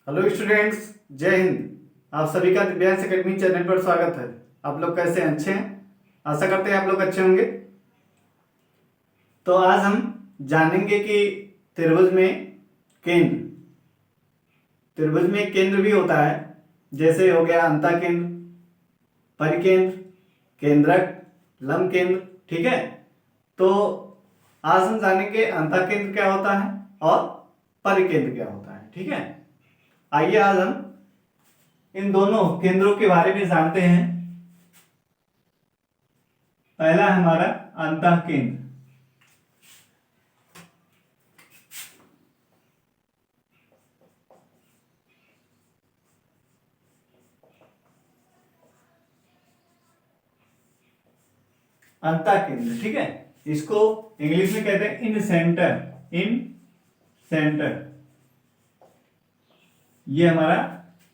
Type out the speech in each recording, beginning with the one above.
Hello students, जय हिंद। आप सभी का दिव्यांश एकेडमी चैनल पर स्वागत है। आप लोग कैसे हैं? अच्छे हैं? आशा करते हैं आप लोग अच्छे होंगे। तो आज हम जानेंगे कि त्रिभुज में केंद्र त्रिभुज में केंद्र भी होता है। जैसे हो गया अंतःकेंद्र, परिकेंद्र, केंद्रक, लंब केंद्र। ठीक है, तो आज हम जानेंगे अंतःकेंद्र क्या होता है और परिकेंद्र क्या होता है। ठीक है, आइए आज हम इन दोनों केंद्रों के बारे में जानते हैं। पहला है हमारा अंतःकेंद्र। अंतःकेंद्र, ठीक है, इसको इंग्लिश में कहते हैं इन सेंटर। इन सेंटर, ये हमारा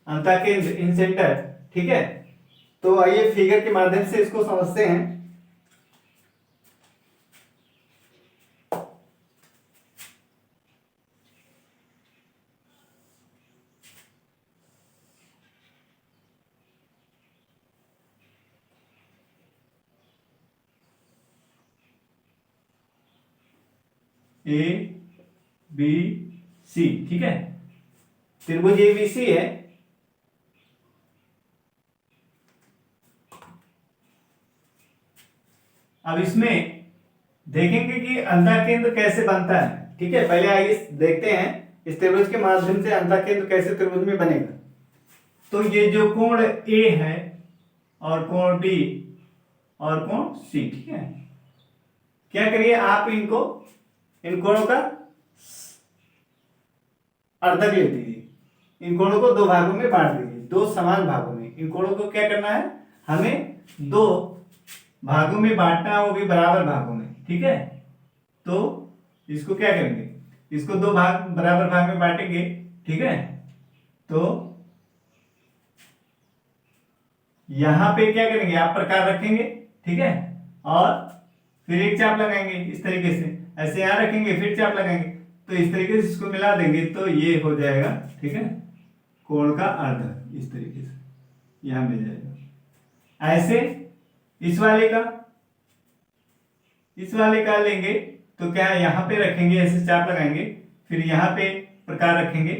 अंतःकेंद्र, इन सेंटर। ठीक है, तो आइए फिगर के माध्यम से इसको समझते हैं। ए बी सी, ठीक है, त्रिभुज एबीसी है। अब इसमें देखेंगे कि अंतःकेंद्र कैसे बनता है। ठीक है, पहले आइए देखते हैं इस त्रिभुज के माध्यम से अंतःकेंद्र कैसे त्रिभुज में बनेगा। तो ये जो कोण ए है और कोण बी और कोण सी, ठीक है, क्या करिए आप इन कोणों का अर्धक ले दीजिए। इन कोणों को दो भागों में बांट दीजिए, दो समान भागों में। इन कोणों को क्या करना है, हमें दो भागों में बांटना है, वो भी बराबर भागों में। ठीक है, तो इसको क्या करेंगे, इसको दो भाग बराबर भाग में बांटेंगे। ठीक है, तो यहां पे क्या करेंगे, आप प्रकार रखेंगे। ठीक है, और फिर एक चाप लगाएंगे इस तरीके से, ऐसे यहां रखेंगे फिर चाप लगाएंगे, तो इस तरीके से इसको मिला देंगे तो ये हो जाएगा। ठीक है, कोण का अर्धक इस तरीके से यहां मिल जाएगा। ऐसे इस वाले का लेंगे तो क्या है, यहां पे रखेंगे, ऐसे चाप लगाएंगे, फिर यहां पे प्रकार रखेंगे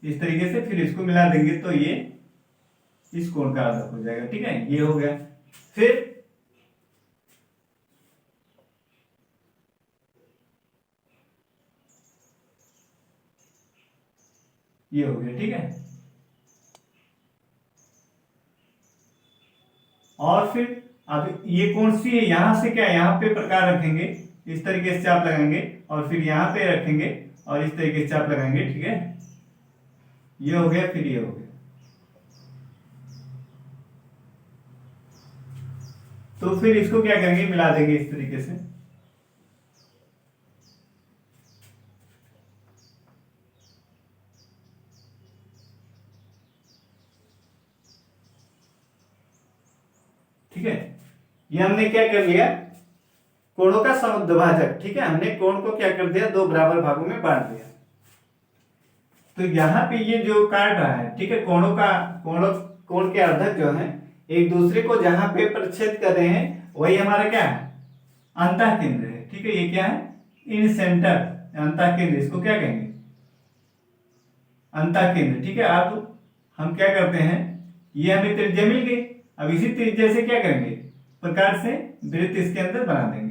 इस तरीके से, फिर इसको मिला देंगे तो ये इस कोण का अर्धक हो जाएगा। ठीक है, ये हो गया। फिर ये हो गया। ठीक है, और फिर अब ये कोण सी है, यहां से क्या, यहां पे प्रकार रखेंगे, इस तरीके से चाप लगाएंगे, और फिर यहां पे रखेंगे और इस तरीके से चाप लगाएंगे। ठीक है, ये हो गया, फिर ये हो गया। तो फिर इसको क्या करेंगे, मिला देंगे इस तरीके से। ठीक है, ये हमने क्या कर लिया, कोणों का समुद्भाजक। ठीक है, हमने कोण को क्या कर दिया, दो बराबर भागों में बांट दिया। तो यहाँ पे ये जो काट रहा है, ठीक है, कोण के अर्धक जो है एक दूसरे को जहां पे परिच्छेद कर रहे हैं, वही हमारा क्या है, अंतःकेंद्र है। ठीक है, ये क्या है, इन सेंटर अंतःकेंद्र, इसको क्या कहेंगे, अंतःकेंद्र। ठीक है, अब हम क्या करते हैं, ये हमें त्रिज्या मिल गई। अब इसी त्रिज्या से क्या करेंगे, प्रकार से वृत्त इसके अंदर बना देंगे।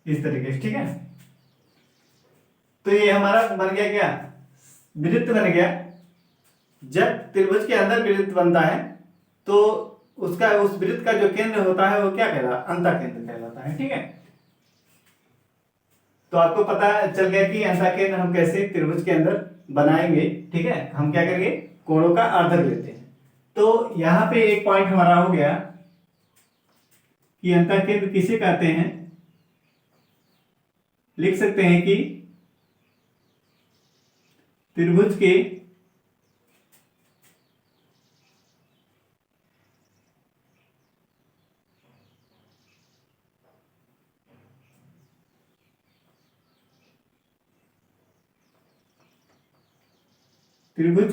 इस तरीके से। ठीक है, तो ये हमारा बन गया क्या, वृत्त बन गया। जब त्रिभुज के अंदर वृत्त बनता है तो उस वृत्त का जो केंद्र होता है वो क्या कहलाता है, अंतःकेंद्र कहलाता है। ठीक है, तो आपको पता चल गया कि अंतःकेंद्र हम कैसे त्रिभुज के अंदर बनाएंगे। ठीक है, हम क्या करेंगे, कोणों का अर्धक लेते हैं। तो यहां पे एक पॉइंट हमारा हो गया कि अंतःकेंद्र किसे कहते हैं। लिख सकते हैं कि त्रिभुज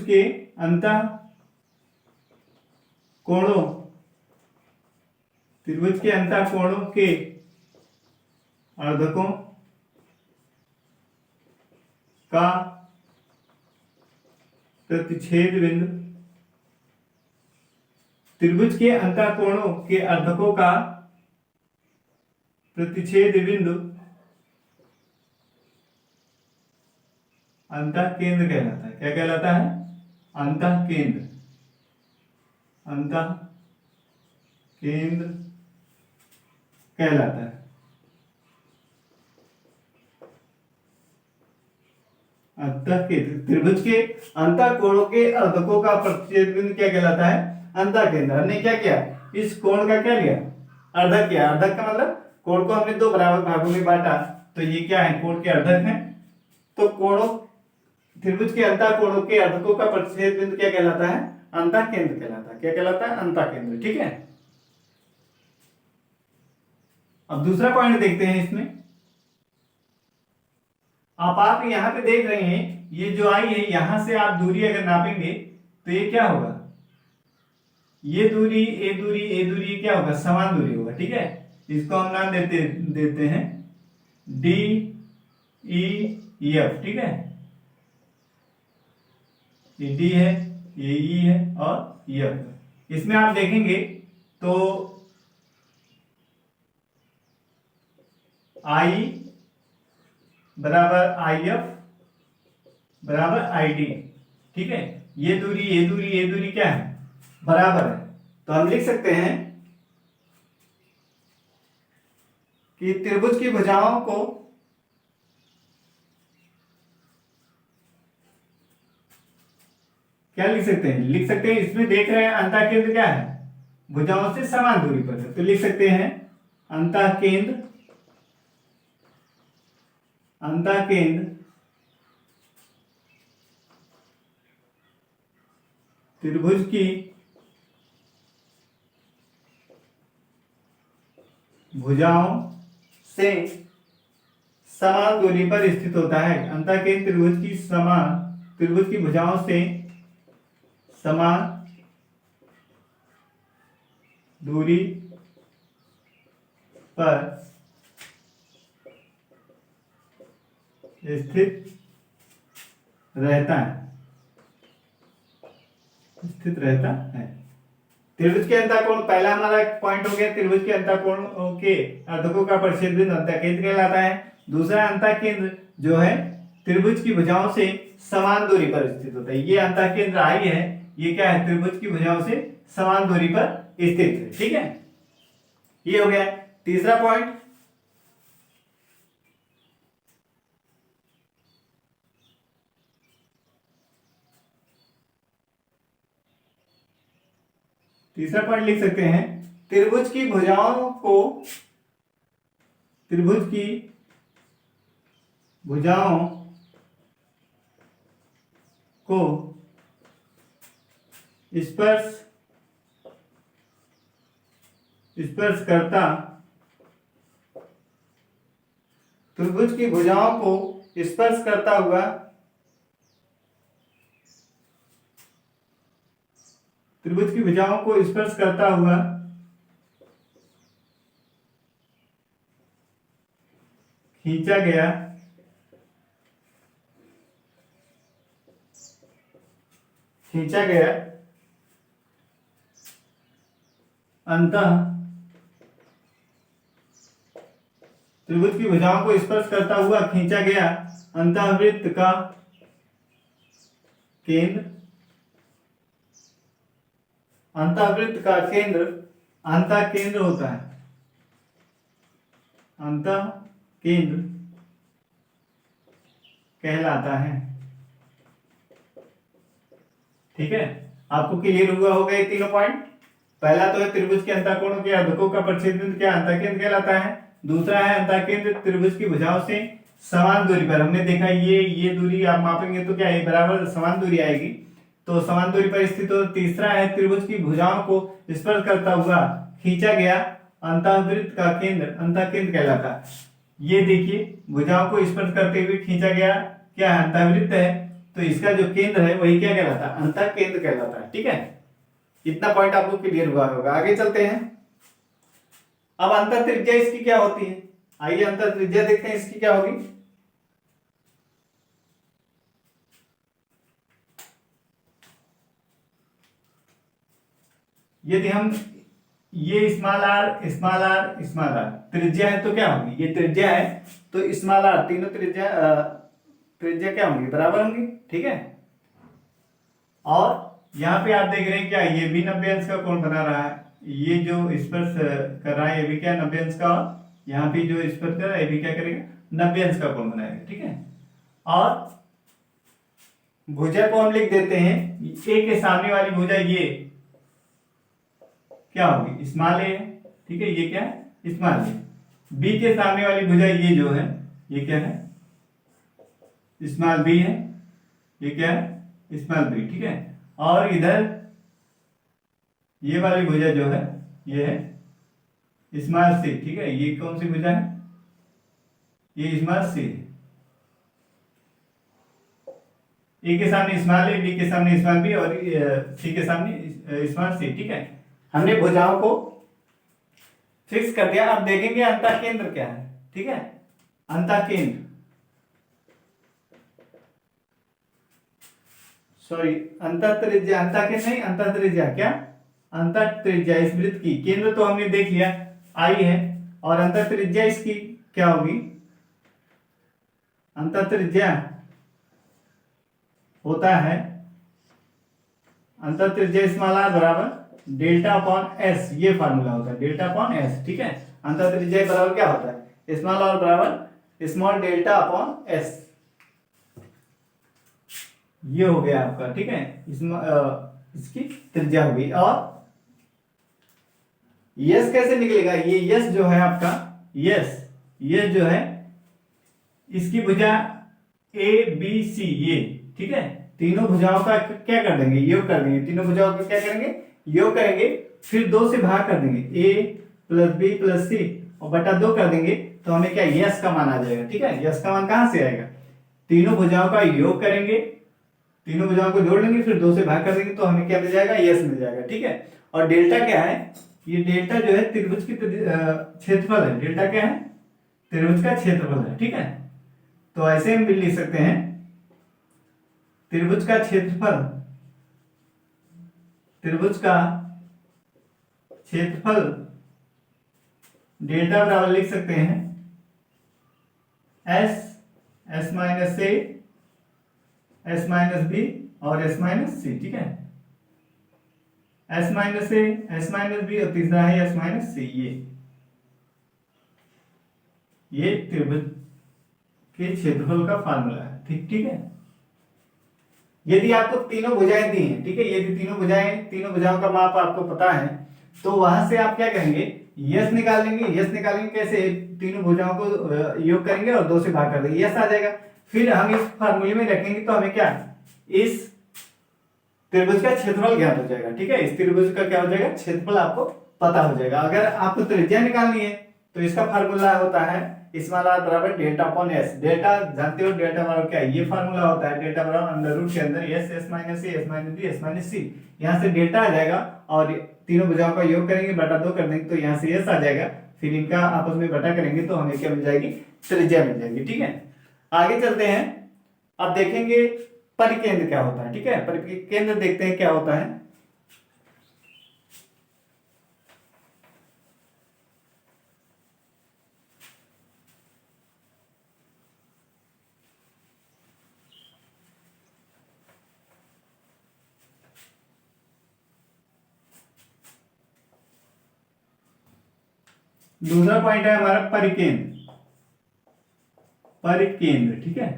के अंतः कोणों त्रिभुज के अंतः कोणों के अर्धकों का प्रतिच्छेद बिंदु त्रिभुज के अंतः कोणों के अर्धकों का प्रतिच्छेद बिंदु अंतःकेंद्र कहलाता है। क्या कहलाता है? अंतःकेंद्र। अंतःकेंद्र कहलाता है। अंतःकेंद्र त्रिभुज के अंतः कोणों के अर्धकों का प्रतिच्छेद बिंदु क्या कहलाता है? अंतःकेंद्र। हमने क्या किया? इस कोण का क्या लिया? अर्धक किया। अर्धक का मतलब कोण को हमने दो बराबर भागों में बांटा, तो ये क्या है? कोण के अर्धक हैं। तो कोणों त्रिभुज के अंतः कोणों के अर्धकों का प्रतिच्छेद बिंदु क्या कहलाता है? अंतःकेंद्र कहलाता है। क्या कहलाता है? अंतःकेंद्र। ठीक है। अब दूसरा पॉइंट देखते हैं इसमें। आप यहां पे देख रहे हैं, ये जो आई है, यहां से आप दूरी अगर नापेंगे तो ये क्या होगा? ये दूरी, ए दूरी, ए दूरी क्या होगा? समान दूरी होगा। ठीक है। इसको हम नाम देते हैं डी ई एफ। ठीक है। ये डी है, ये ई है और ये एफ। इसमें आप देखेंगे तो आई बराबर आई एफ बराबर आई डी। ठीक है। ये दूरी, ये दूरी, ये दूरी क्या है? बराबर है। तो हम लिख सकते हैं कि त्रिभुज की भुजाओं को क्या लिख सकते हैं? लिख सकते हैं, इसमें देख रहे हैं अंतःकेंद्र क्या है? भुजाओं से समान दूरी पर है, तो लिख सकते हैं अंतःकेंद्र त्रिभुज की भुजाओं से समान दूरी पर स्थित होता है। अंतःकेंद्र त्रिभुज की भुजाओं से समान दूरी पर स्थित रहता है। त्रिभुज के अंतःकोण, पहला हमारा पॉइंट हो गया, त्रिभुज के अंतःकोण के अर्धकों का प्रतिच्छेद बिंदु अंतःकेंद्र कहलाता है। दूसरा अंतःकेंद्र जो है त्रिभुज की भुजाओं से समान दूरी पर स्थित होता है। ये अंतःकेंद्र आई है, ये क्या है? त्रिभुज की भुजाओं से समान दूरी पर स्थित है। ठीक है। ये हो गया तीसरा पॉइंट। तीसरा पॉइंट लिख सकते हैं, त्रिभुज की भुजाओं को स्पर्श करता त्रिभुज की भुजाओं को स्पर्श करता हुआ त्रिभुज की भुजाओं को स्पर्श करता हुआ खींचा गया अंतः त्रिभुज की भुजाओं को स्पर्श करता हुआ खींचा गया अंतःवृत्त का केंद्र अंतःकेंद्र होता है। अंतःकेंद्र कहलाता है। ठीक है। आपको क्लियर हुआ होगा ये तीनों पॉइंट। पहला तो है त्रिभुज के अंतःकोणों के अर्धकों का परिच्छेदन क्या अंतःकेंद्र कहलाता है। दूसरा है अंतःकेंद्र त्रिभुज की भुजाओं से समान दूरी पर, हमने देखा ये दूरी आप मापेंगे तो क्या है बराबर समान दूरी आएगी, तो समान दूरी पर स्थित हो। तीसरा है त्रिभुज की भुजाओं को स्पर्श करता हुआ खींचा गया अंतःवृत्त का केंद्र अंतःकेंद्र कहलाता है। ये देखिए भुजाओं को स्पर्श करते हुए खींचा गया क्या है अंतःवृत्त है, तो इसका जो केंद्र है वही क्या कहलाता है अंतःकेंद्र कहलाता है। ठीक है, इतना पॉइंट आपको क्लियर हुआ होगा। आगे चलते हैं। अब अंतर त्रिज्या इसकी क्या होती है, आइए अंतर त्रिज्या देखते हैं इसकी क्या होगी। यदि हम ये स्मॉल आर त्रिज्या है तो क्या होगी, ये त्रिज्या है तो स्मॉल आर तीनों त्रिज्या क्या होंगी बराबर होंगी। ठीक है, और यहाँ पे आप देख रहे हैं क्या ये भी 90 अंश का कोण बना रहा है, ये जो स्पर्श कर रहा है ये भी क्या 90 अंश का, यहाँ पे जो स्पर्श कर रहा है ये भी क्या करेगा 90 अंश का कोण बनाएगा। ठीक है, और भुजा को हम लिख देते हैं ए के सामने वाली भुजा ये क्या होगी स्मॉल ए है। ठीक है, ये क्या है स्मॉल ए। बी के सामने वाली भुजा ये जो है ये क्या है स्मॉल बी है, ये क्या है स्मॉल बी। ठीक है, और इधर ये वाली भुजा जो है ये है स्मॉल सी। ठीक है, ये कौन सी भुजा है ये स्मॉल सी। ए के सामने स्मॉल ए, बी के सामने स्मॉल बी और सी के सामने स्मॉल सी। ठीक है, हमने भुजाओं को फिक्स कर दिया। अब देखेंगे अंतःकेंद्र क्या है। ठीक है, अंतःकेंद्र सॉरी अंतःत्रिज्या, अंतःकेंद्र नहीं अंतःत्रिज्या, क्या अंतःत्रिज्या इस वृत्त की, केंद्र तो हमने देख लिया आई है, और अंतःत्रिज्या इसकी क्या होगी, अंतःत्रिज्या होता है अंतःत्रिज्या स्मॉल आर बराबर डेल्टा अपॉन एस, ये फार्मूला होता है डेल्टा अपॉन एस। ठीक है, अंतःत्रिज्या बराबर क्या होता है स्मॉल आर बराबर स्मॉल डेल्टा अपॉन एस, ये हो गया आपका। ठीक है, इसकी त्रिज्या होगी। और यस कैसे निकलेगा, ये यस जो है आपका यस जो है इसकी भुजा ए बी सी ये। ठीक है, तीनों भुजाओं का क्या कर देंगे योग कर देंगे, तीनों भुजाओं का क्या करेंगे योग करेंगे, फिर 2 से भाग कर देंगे ए प्लस बी प्लस सी और बटा 2 कर देंगे तो हमें क्या यस का मान आ जाएगा। ठीक है, यस का मान कहां से आएगा, तीनों भुजाओं का योग करेंगे, तीनों भुजाओं को जोड़ लेंगे फिर 2 से भाग कर देंगे तो हमें क्या मिल जाएगा यस मिल जाएगा। ठीक है, और डेल्टा क्या है, ये डेल्टा जो है त्रिभुज की क्षेत्रफल है, डेल्टा क्या है त्रिभुज का क्षेत्रफल है। ठीक है, तो ऐसे हम भी लिख सकते हैं त्रिभुज का क्षेत्रफल, त्रिभुज का क्षेत्रफल डेल्टा बराबर लिख सकते हैं S minus A S minus B और एस माइनस सी। ठीक है, S minus A S minus B और तीसरा है एस माइनस सी। ये त्रिभुज के क्षेत्रफल का फार्मूला है। ठीक है, यदि आपको तीनों भुजाएं दी हैं, ठीक है, यदि तीनों भुजाओं का माप आपको पता है तो वहां से आप क्या करेंगे यस निकाल लेंगे। यस निकालेंगे कैसे, तीनों भुजाओं को योग करेंगे और 2 से भाग कर देंगे, यस आ जाएगा। फिर हम इस फार्मूले में रखेंगे तो हमें क्या इस त्रिभुज का क्षेत्रफल ज्ञात हो जाएगा। ठीक है, इस त्रिभुज का क्या हो जाएगा क्षेत्रफल आपको पता हो जाएगा। अगर आपको त्रिज्या निकालनी है तो इसका फार्मूला होता है स्मॉल आर बराबर डेल्टा अपॉन एस। डेल्टा जानते हो डेल्टा बराबर क्या है, ये फार्मूला होता है डेल्टा बराबर अंडर रूट के अंदर S S minus A S minus B S minus C. यहाँ से डेल्टा आ जाएगा और तीनों भुजाओं का योग करेंगे बटा 2 कर देंगे तो यहाँ से एस आ जाएगा, फिर इनका आपस में बटा करेंगे तो हमें क्या मिल जाएगी त्रिज्या मिल जाएगी। ठीक है, आगे चलते हैं। अब देखेंगे परिकेंद्र क्या होता है। ठीक है, परिकेंद्र देखते हैं क्या होता है। दूसरा पॉइंट है हमारा परिकेंद्र। परिकेंद्र ठीक है,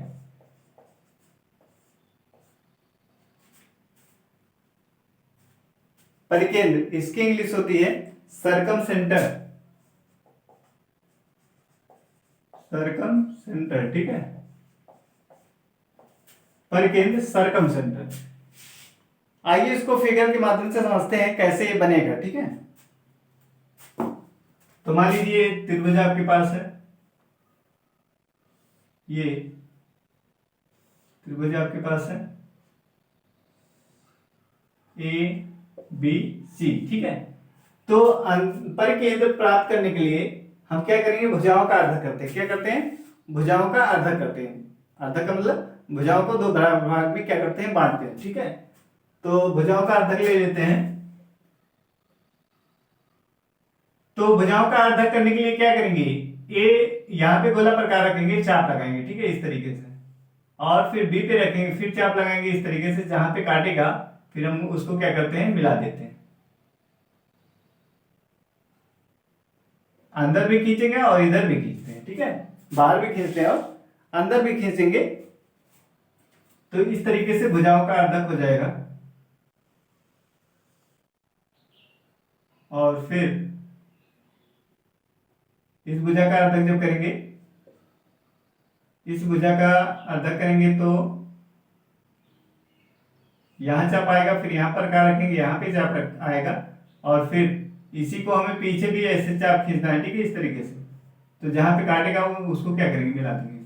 परिकेंद्र, इसकी इंग्लिश होती है सरकमसेंटर, सरकमसेंटर, ठीक है, परिकेंद्र सरकमसेंटर। आइए इसको फिगर के माध्यम से समझते हैं कैसे ये बनेगा, ठीक है। तो मान लीजिए त्रिभुज आपके पास है, ये त्रिभुज आपके पास है ए बी सी, ठीक है। तो परिकेंद्र प्राप्त करने के लिए हम क्या करेंगे, भुजाओं का अर्धक करते हैं। क्या करते हैं, भुजाओं का अर्धक करते हैं। अर्धक का मतलब भुजाओं को दो भाग में क्या करते हैं, बांटते हैं, ठीक है। तो भुजाओं का अर्धक ले लेते हैं। तो भुजाओं का अर्धक करने के लिए क्या करेंगे, ए यहाँ पे गोला प्रकार रखेंगे, चाप लगाएंगे, ठीक है, इस तरीके से, और फिर बी पे रखेंगे, फिर चाप लगाएंगे इस तरीके से, जहां पे काटेगा फिर हम उसको क्या करते हैं, मिला देते हैं। अंदर भी खींचेंगे और इधर भी खींचते हैं, ठीक है, बाहर भी खींचते हैं और अंदर भी खींचेंगे। तो इस तरीके से भुजाओं का अर्धक हो जाएगा। और फिर इस भुजा का अर्धक जब करेंगे, इस भुजा का अर्धक करेंगे तो यहां चाप आएगा, फिर यहां पर क्या रखेंगे, यहां पे चाप आएगा, और फिर इसी को हमें पीछे भी ऐसे चाप खींचना है, ठीक है, इस तरीके से। तो जहां पे काटेगा वो उसको क्या करेंगे, मिला देंगे,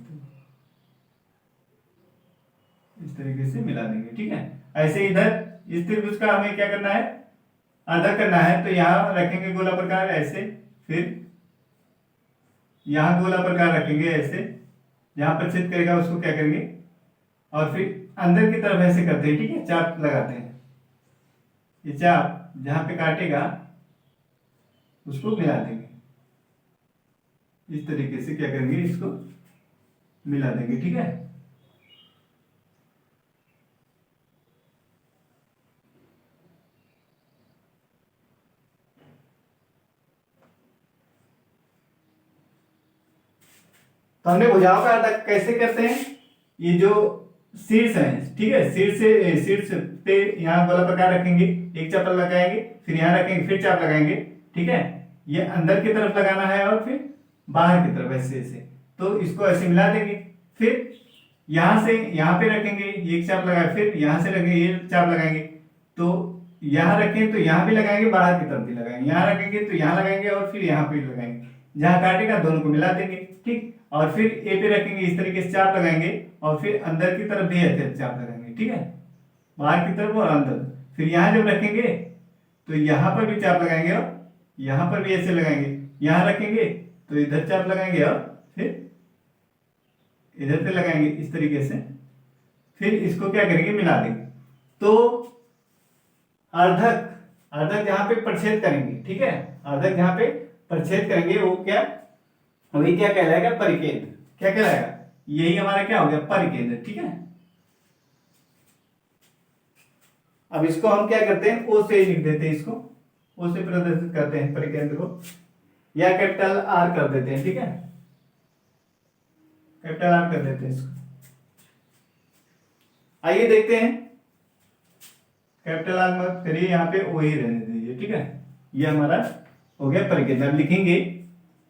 इस तरीके से मिला देंगे, ठीक है। ऐसे इधर इस त्रिभुज का हमें क्या करना है, अर्धक करना है। तो यहाँ रखेंगे गोला प्रकार ऐसे, फिर यहाँ गोला प्रकार रखेंगे ऐसे, जहां पर छेद करेगा उसको क्या करेंगे, और फिर अंदर की तरफ ऐसे करते हैं, ठीक है, चाप लगाते हैं। ये चाप जहां पे काटेगा उसको मिला देंगे, इस तरीके से क्या करेंगे, इसको मिला देंगे, ठीक है। तो हमने भुजाओं का अर्धक कैसे करते हैं, ये जो शीर्ष है, ठीक है, शीर्ष पे यहाँ गोला प्रकार रखेंगे, एक चाप लगाएंगे, फिर यहाँ रखेंगे, फिर चाप लगाएंगे, ठीक है। ये अंदर की तरफ लगाना है और फिर बाहर की तरफ ऐसे ऐसे, तो इसको ऐसे मिला देंगे। फिर यहाँ से यहाँ पे रखेंगे, एक चाप लगाए, फिर यहाँ से रखेंगे, ये चाप लगाएंगे, तो यहाँ रखें तो यहाँ भी लगाएंगे, बाहर की तरफ भी लगाएंगे, यहाँ रखेंगे तो यहाँ लगाएंगे, और फिर यहाँ पे लगाएंगे, जहाँ काटेगा दोनों को मिला देंगे, ठीक। और फिर ए पे रखेंगे, इस तरीके से चाप लगाएंगे, और फिर अंदर की तरफ भी ऐसे चाप लगाएंगे, ठीक है, बाहर की तरफ और अंदर। फिर यहाँ जब रखेंगे तो यहाँ पर भी चाप लगाएंगे, और यहाँ पर भी ऐसे लगाएंगे, यहाँ रखेंगे तो इधर चाप लगाएंगे, और फिर इधर पे लगाएंगे, इस तरीके से। फिर इसको क्या करेंगे, मिला देंगे। तो अर्धक, अर्धक जहां पे प्रच्छेद करेंगे, ठीक है, अर्धक जहां पे प्रच्छेद करेंगे वो क्या, वही क्या कहलाएगा, परिकेंद्र। क्या कहलाएगा, यही हमारा क्या हो गया, परिकेंद्र, ठीक है। अब इसको हम क्या करते हैं, ओ से लिख देते हैं, इसको ओ से प्रदर्शित करते हैं परिकेंद्र को, या कैपिटल आर कर देते हैं, ठीक है, कैपिटल आर कर देते हैं इसको। आइए देखते हैं, कैपिटल आर मत करिए, यहाँ पे ओ ही रहने दीजिए, ठीक है। ये हमारा हो गया परिकेंद्र। अब लिखेंगे,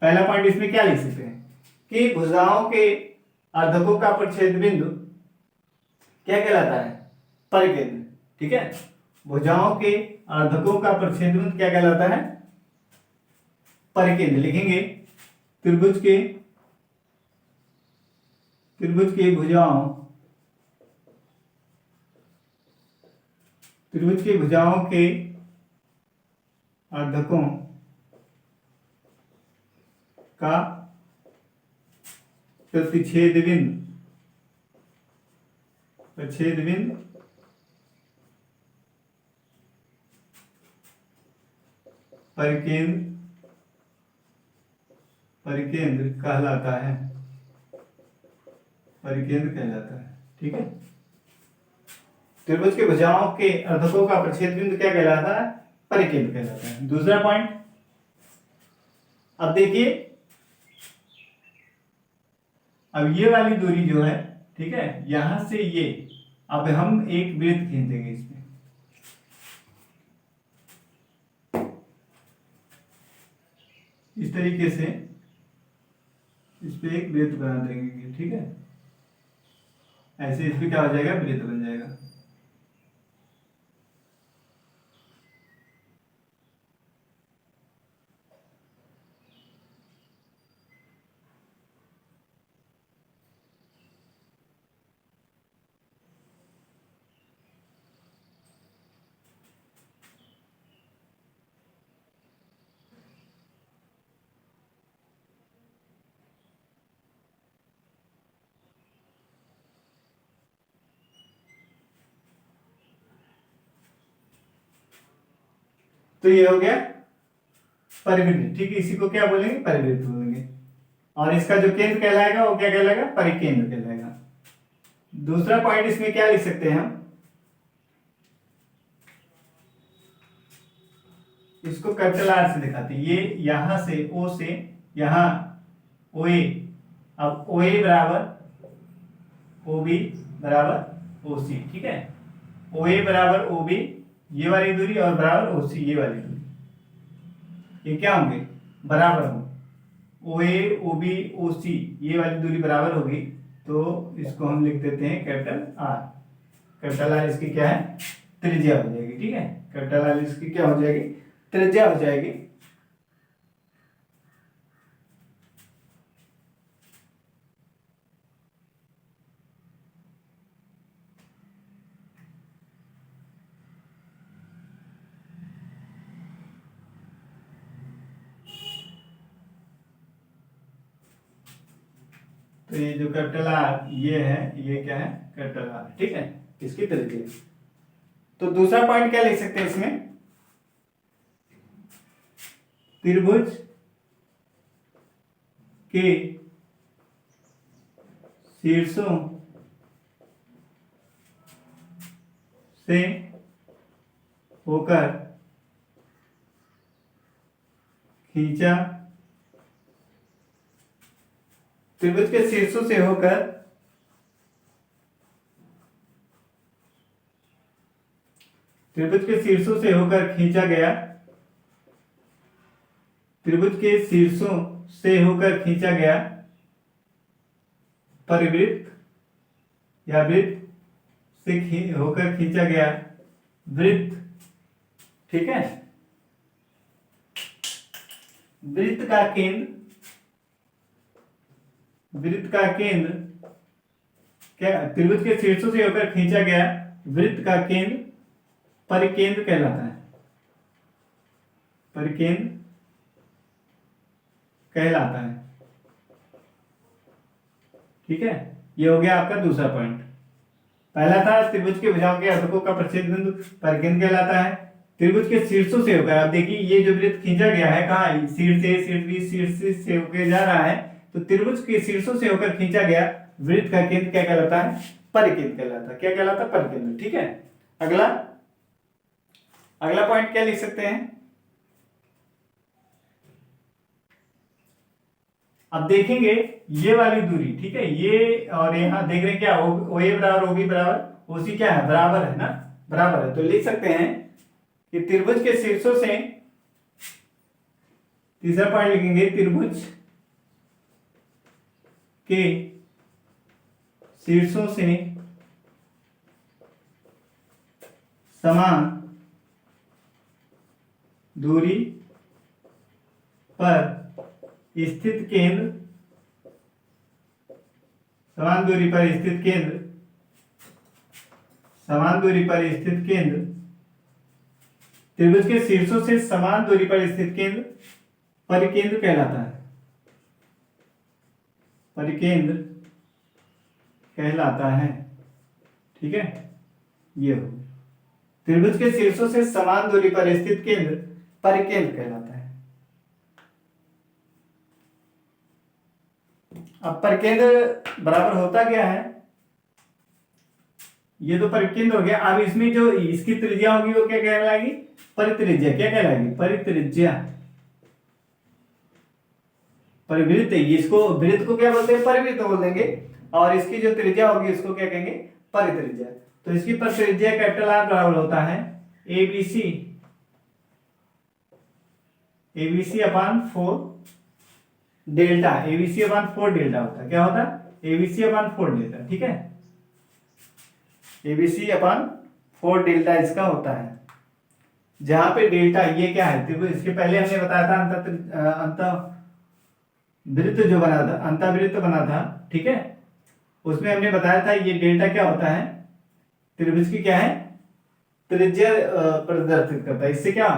पहला पॉइंट इसमें क्या लिख सकते हैं कि भुजाओं के अर्धकों का प्रच्छेद बिंदु क्या कहलाता है, परिकेंद्र, ठीक है। भुजाओं के अर्धकों का प्रच्छेद बिंदु क्या कहलाता है, परिकेंद्र। लिखेंगे, त्रिभुज के भुजाओं, त्रिभुज की भुजाओं के अर्धकों का प्रच्छेद बिंदु परिकेंद्र कहलाता है, परिकेंद्र कहलाता है, ठीक है। त्रिभुज के भुजाओं के अर्धकों का प्रच्छेद बिंदु क्या कहलाता है, परिकेंद्र कहलाता है। दूसरा पॉइंट, अब देखिए, अब ये वाली दूरी जो है, ठीक है, यहां से ये, अब हम एक वृत्त खींचेंगे इसमें, इस तरीके से इस पे एक वृत्त बना देंगे, ठीक है। ऐसे इस पे क्या हो जाएगा, वृत्त बन जाएगा। तो ये हो गया परिवृत्त, ठीक है। इसी को क्या बोलेंगे, परिवृत्त बोलेंगे। और इसका जो केंद्र कहलाएगा वो क्या कहलाएगा, परिकेंद्र कहलाएगा। दूसरा पॉइंट इसमें क्या लिख सकते हैं हम, इसको कैपिटल आर से दिखाते हैं। ये यहां से ओ से यहां ओ ए, अब ओ ए बराबर ओ बी बराबर ओ सी, ठीक है। ओ ए बराबर ओ बी ये वाली दूरी और बराबर ओ सी ये वाली दूरी, ये क्या होंगे, बराबर होंगे। ओ ए ओ बी ओ सी ये वाली दूरी बराबर होगी, तो इसको हम लिख देते हैं कैपिटल आर। कैपिटल आर इसकी क्या है, त्रिज्या हो जाएगी, ठीक है। कैपिटल आर इसकी क्या हो जाएगी, त्रिज्या हो जाएगी। तो ये जो कैपिटल आर ये है, ये क्या है, कैपिटल आर, ठीक है, इसकी त्रिज्या। तो दूसरा पॉइंट क्या लिख सकते हैं इसमें, त्रिभुज के शीर्षों से होकर खींचा, त्रिभुज के शीर्षों से होकर त्रिभुज के शीर्षों से होकर खींचा गया, त्रिभुज के शीर्षों से होकर खींचा गया परिवृत्त या वृत्त से होकर खींचा गया वृत्त, ठीक है। वृत्त का केंद्र, वृत्त का केंद्र क्या, त्रिभुज के शीर्षों से होकर खींचा गया वृत्त का केंद्र परिकेंद्र कहलाता है, परिकेंद्र कहलाता है, ठीक है। ये हो गया आपका दूसरा पॉइंट। पहला था त्रिभुज के भुजाओं के अर्धकों का प्रतिच्छेद बिंदु परिकेंद्र कहलाता है। त्रिभुज के शीर्षों से होकर, आप देखिए ये जो वृत्त खींचा गया है कहाँ, शीर्ष से, शीर्ष बी, शीर्ष सी से होकर जा रहा है, तो त्रिभुज के शीर्षों से होकर खींचा गया वृत्त का केंद्र क्या कहलाता है, परिकेंद्र कहलाता है। क्या कहलाता है, परिकेंद्र, ठीक है। अगला अगला पॉइंट क्या लिख सकते हैं, अब देखेंगे ये वाली दूरी, ठीक है, ये और यहां देख रहे हैं क्या, ओ ए बराबर ओ बी बराबर ओ सी क्या है, बराबर है ना, बराबर है। तो लिख सकते हैं कि त्रिभुज के शीर्षों से, तीसरा पॉइंट लिखेंगे, त्रिभुज के शीर्षों से समान दूरी पर स्थित केंद्र, समान दूरी पर स्थित केंद्र, समान दूरी पर स्थित केंद्र, त्रिभुज के शीर्षों से समान दूरी पर स्थित केंद्र परिकेंद्र कहलाता है, परिकेंद्र कहलाता है, ठीक है। ये हो, त्रिभुज के शीर्षों से समान दूरी पर स्थित केंद्र परिकेंद्र कहलाता है। अब परिकेंद्र बराबर होता क्या है, ये तो परिकेंद्र हो गया। अब इसमें जो इसकी त्रिज्या होगी वो क्या कहलाएगी, परित्रिज्या। क्या कहलाएगी, परित्रिज्या। परिवृत्त, इसको वृत्त को क्या बोलते हैं, परिवृत्त बोल देंगे, और इसकी जो त्रिज्या होगी इसको क्या कहेंगे, परित्रिज्या। तो इसकी परित्रिज्या कैपिटल आर बराबर होता है ABC, ABC upon 4 delta, ABC upon 4 delta होता है। क्या होता है? ABC upon 4 delta. ठीक है, एबीसी अपान 4 डेल्टा इसका होता है, जहां पे डेल्टा ये क्या है, देखो इसके पहले हमने बताया था अंत वृत्त जो बना था, अंतःवृत्त बना था। ठीक है, उसमें हमने बताया था ये डेल्टा क्या होता है, त्रिभुज की क्या है, त्रिज्या प्रदर्शित करता है। इससे क्या,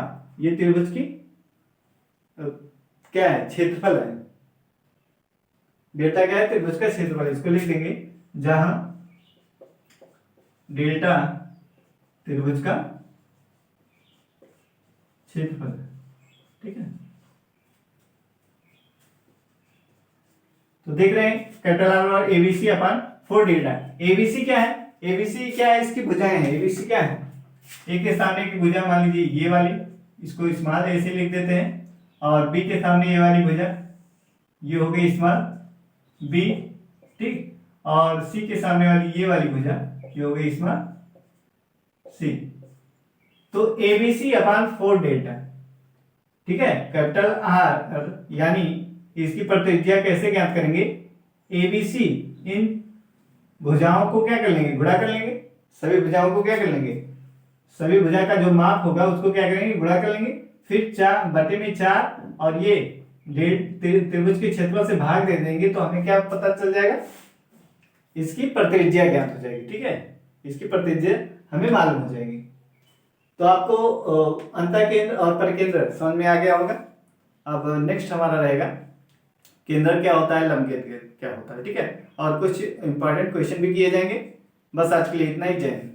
ये त्रिभुज की क्या है, क्षेत्रफल है। डेल्टा क्या है, त्रिभुज का क्षेत्रफल। इसको लिख देंगे, जहां डेल्टा त्रिभुज का क्षेत्रफल है। ठीक है, तो देख रहे हैं कैपिटल आर और एबीसी अपान 4 डेल्टा। एबीसी क्या है, एबीसी क्या है, इसकी भुजाएं हैं। एबीसी क्या है, ए के सामने की भुजा मान लीजिए ये वाली, इसको स्मॉल ए से लिख देते हैं, और बी के सामने ये वाली भुजा, ये हो गई स्मॉल बी। ठीक, और सी के सामने वाली ये वाली भुजा, ये हो गई स्मॉल सी। तो एबीसी अपान 4 डेल्टा। ठीक है, कैपिटल आर यानी इसकी प्रतिज्ञा कैसे ज्ञात करेंगे, एबीसी इन भुजाओं को क्या कर लेंगे, गुणा कर लेंगे। सभी भुजाओं को क्या कर लेंगे, सभी भुजा का जो माप होगा उसको क्या करेंगे, गुणा कर लेंगे। फिर 4/4 और ये त्रिभुज के क्षेत्रफल से भाग दे देंगे, तो हमें क्या पता चल जाएगा, इसकी प्रतिज्ञा ज्ञात हो जाएगी। ठीक है, इसकी प्रतिज्ञा हमें मालूम हो जाएगी। तो आपको अंतःकेंद्र और परिकेंद्र समझ में आ गया होगा। अब नेक्स्ट हमारा रहेगा केंद्र क्या होता है, लंब केंद्र क्या होता है। ठीक है, और कुछ इंपॉर्टेंट क्वेश्चन भी किए जाएंगे। बस आज के लिए इतना ही, जय हिंद।